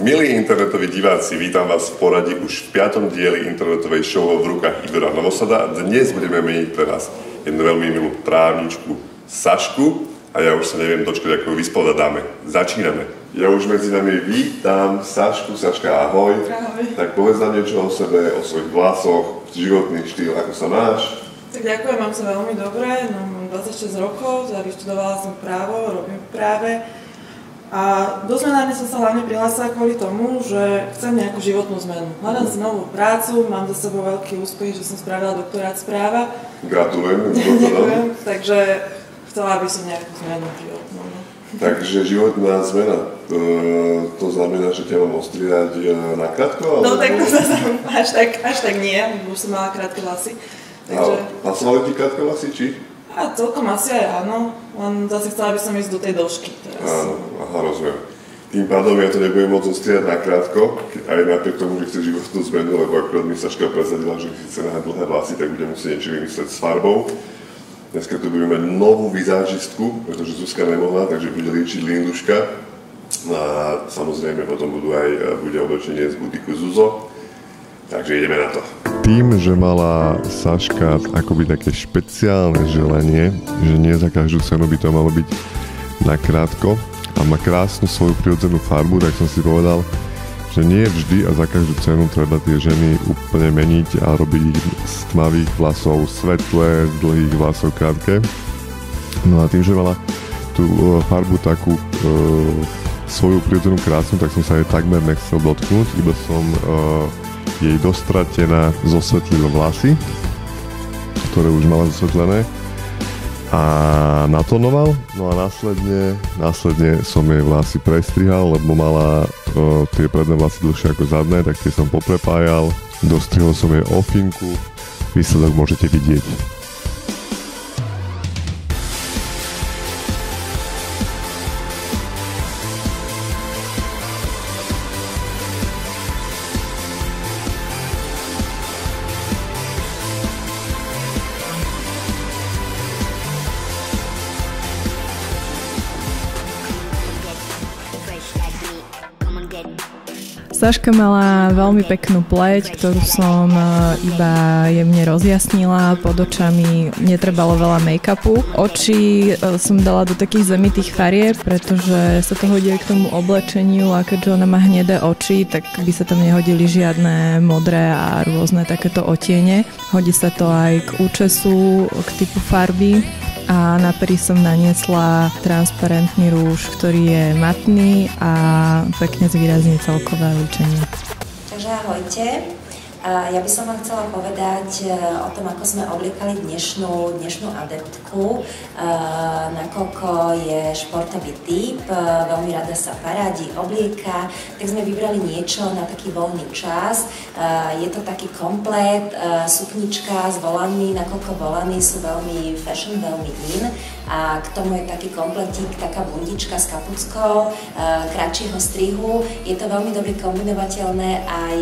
Milí internetoví diváci, vítam vás v poradí už v 5. dieli internetovej show v rukách Igora Novosada. Dnes budeme meniť pre vás jednu veľmi milú právničku Sašku a ja už sa neviem dočkať, ako ju vysporiadáme. Začíname. Ja už medzi nami vítam Sašku. Saška, ahoj. Ahoj. Tak povedz nám niečo o sebe, o svojich vlasoch, životný štýl, ako sa máš. Tak ďakujem, mám sa veľmi dobre, mám 26 rokov, vyštudovala som právo, robím práve. A do zmenárne som sa hlavne prihlásila kvôli tomu, že chcem nejakú životnú zmenu. Hľadám si novú prácu, mám za sebou veľký úspech, že som spravila doktorát z práva. Gratulujem. Ďakujem, takže chcela by som nejakú zmenu životnú. Takže životná zmena, to znamená, že ťa mám ostriedať nakrátko? No tak to zase až tak nie, už som mala krátke vlasy. Takže... A pasovali ti krátke vlasy, či? A celkom asi aj áno, len zase chcela by som ísť do tej dĺžky teraz. Áno, aha, rozumiem. Tým pádom ja to nebudem môcť ostriať nakrátko, aj napriek tomu, že chce životnú zmenu, lebo akorát mi Saška prezradila, že chce nahať dlhé vlasy, tak budem musieť niečo vymysleť s farbou. Dneska tu budeme mať novú vizážistku, pretože Zuzka nemohla, takže bude liečiť Linduška. A samozrejme potom bude oblečenie z butiku Zuzo. Takže ideme na to. Tým, že mala Saška akoby také špeciálne želanie, že nie za každú cenu by to malo byť nakrátko a má krásnu svoju prirodzenú farbu, tak som si povedal, že nie vždy a za každú cenu treba tie ženy úplne meniť a robiť ich z tmavých vlasov svetlé, z dlhých vlasov krátke. No a tým, že mala tú farbu takú svoju prirodzenú krásnu, tak som sa jej takmer nechcel dotknúť, iba som jej dostratená zosvetlil vlasy, ktoré už mala zosvetlené, a natonoval. No a následne som jej vlasy prestrihal, lebo mala tie predné vlasy dlhšie ako zadné, tak tie som poprepájal, dostrihol som jej ofinku, výsledok môžete vidieť. Saška mala veľmi peknú pleť, ktorú som iba jemne rozjasnila, pod očami netrebalo veľa make-upu. Oči som dala do takých zemitých farieb, pretože sa to hodí k tomu oblečeniu, a keďže ona má hnedé oči, tak by sa tam nehodili žiadne modré a rôzne takéto otiene. Hodí sa to aj k účesu, k typu farby. A na pery som naniesla transparentný rúž, ktorý je matný a pekne zvýrazní celkové líčenie. Takže ahojte. Ja by som vám chcela povedať o tom, ako sme obliekali dnešnú adeptku. Nakoľko je športový typ, veľmi rada sa parádi, oblieka, tak sme vybrali niečo na taký voľný čas. Je to taký komplet, suknička s volanmi, nakoľko volany sú veľmi fashion, veľmi in. A k tomu je taký kompletík, taká bundička s kapuckou, kratšieho strihu. Je to veľmi dobre kombinovateľné aj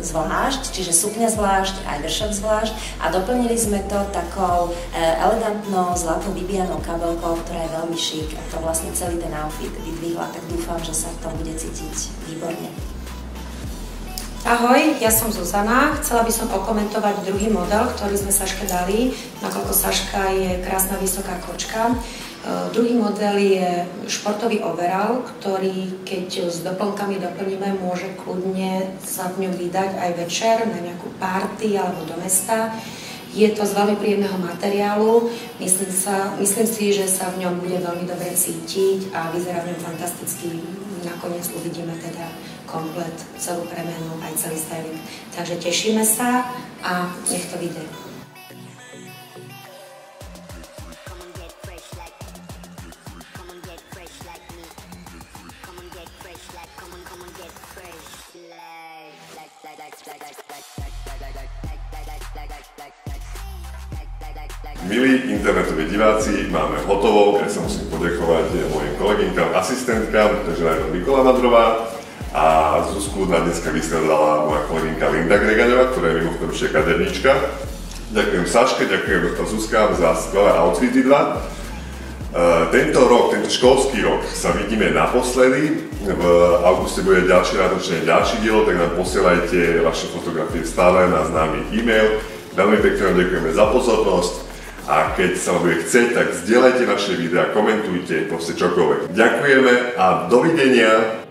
zvlášť, čiže sukňa zvlášť, aj vršok zvlášť, a doplnili sme to takou elegantnou zlatou vybijanou kabelkou, ktorá je veľmi šik, a to vlastne celý ten outfit vydvihla, tak dúfam, že sa v tom bude cítiť výborne. Ahoj, ja som Zuzana. Chcela by som okomentovať druhý model, ktorý sme Saške dali, nakoľko Saška je krásna vysoká kočka. Druhý model je športový overall, ktorý keď s doplnkami doplníme, môže kľudne sa v ňom vydať aj večer na nejakú party alebo do mesta. Je to z veľmi príjemného materiálu, myslím si, že sa v ňom bude veľmi dobre cítiť a vyzerá v ňom fantasticky. Nakoniec uvidíme teda komplet, celú premenu, aj celý styling. Takže tešíme sa a nech to vyjde. Milí internetoví diváci, máme hotovo. Ja sa musím poďakovať mojim kolegynkám, asistentkám, takže najprv Nikola Madrová, a Zuzku na dneska vystredala moja kolegynka Linda Gregaňová, ktorá je mimochodom ešte kaderníčka. Ďakujem Saške, ďakujem Zuzkám za skvelé outfity dva. Tento rok, tento školský rok sa vidíme naposledy. V auguste bude ďalšie natočenie, ďalší dielo, tak nám posielajte vaše fotografie stále na známy e-mail. Veľmi pekne vám ďakujeme za pozornosť a keď sa vám bude chcieť, tak zdieľajte naše videá, komentujte, proste čokoľvek. Ďakujeme a dovidenia!